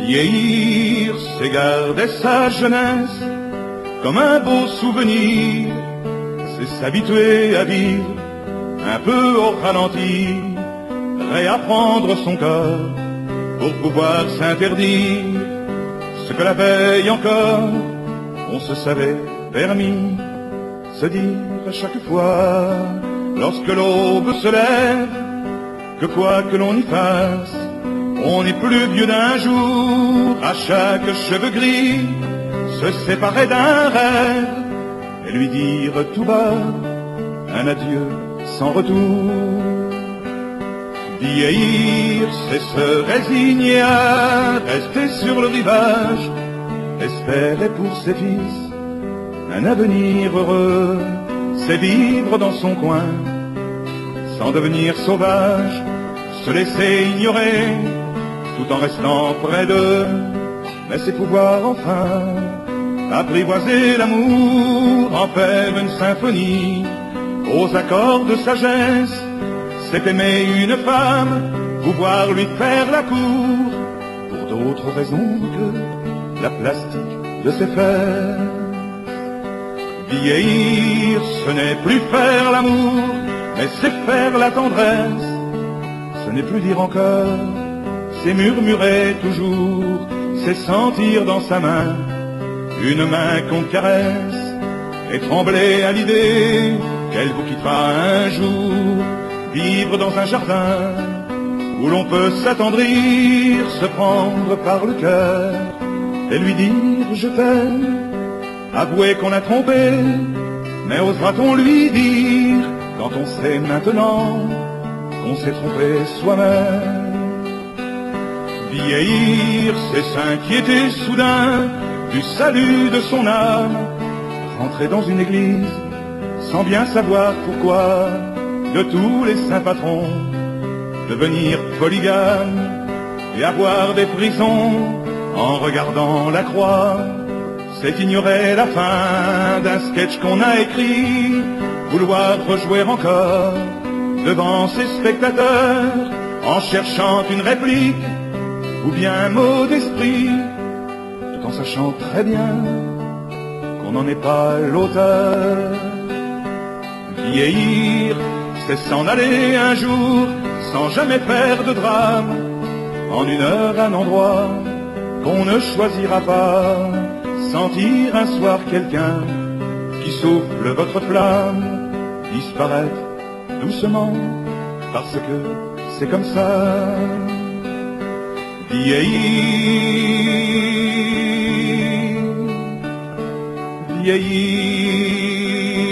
Vieillir, c'est garder sa jeunesse comme un beau souvenir, c'est s'habituer à vivre un peu au ralenti, réapprendre son corps pour pouvoir s'interdire ce que la veille encore on se savait permis, se dire à chaque fois lorsque l'aube se lève que quoi que l'on y fasse, on n'est plus vieux d'un jour. À chaque cheveu gris se séparer d'un rêve et lui dire tout bas un adieu sans retour. Vieillir, c'est se résigner à rester sur le rivage, espérer pour ses fils un avenir heureux, c'est vivre dans son coin sans devenir sauvage, se laisser ignorer tout en restant près d'eux, mais c'est pouvoir enfin apprivoiser l'amour, en faire une symphonie aux accords de sagesse. C'est aimer une femme, pouvoir lui faire la cour, pour d'autres raisons que la plastique de ses fers. Vieillir, ce n'est plus faire l'amour, mais c'est faire la tendresse. Ce n'est plus dire encore, c'est murmurer toujours, c'est sentir dans sa main une main qu'on caresse, et trembler à l'idée qu'elle vous quittera un jour. Vivre dans un jardin où l'on peut s'attendrir, se prendre par le cœur et lui dire je t'aime. Avouer qu'on a trompé, mais osera-t-on lui dire quand on sait maintenant qu'on s'est trompé soi-même? Vieillir, c'est s'inquiéter soudain du salut de son âme, rentrer dans une église sans bien savoir pourquoi, de tous les saints patrons, devenir polygame et avoir des prisons en regardant la croix. C'est ignorer la fin d'un sketch qu'on a écrit, vouloir rejouer encore devant ses spectateurs en cherchant une réplique ou bien un mot d'esprit, tout en sachant très bien qu'on n'en est pas l'auteur. Vieillir, c'est s'en aller un jour sans jamais faire de drame, en une heure, un endroit qu'on ne choisira pas, sentir un soir quelqu'un qui souffle votre flamme, disparaître doucement parce que c'est comme ça. Vieillir, vieillir.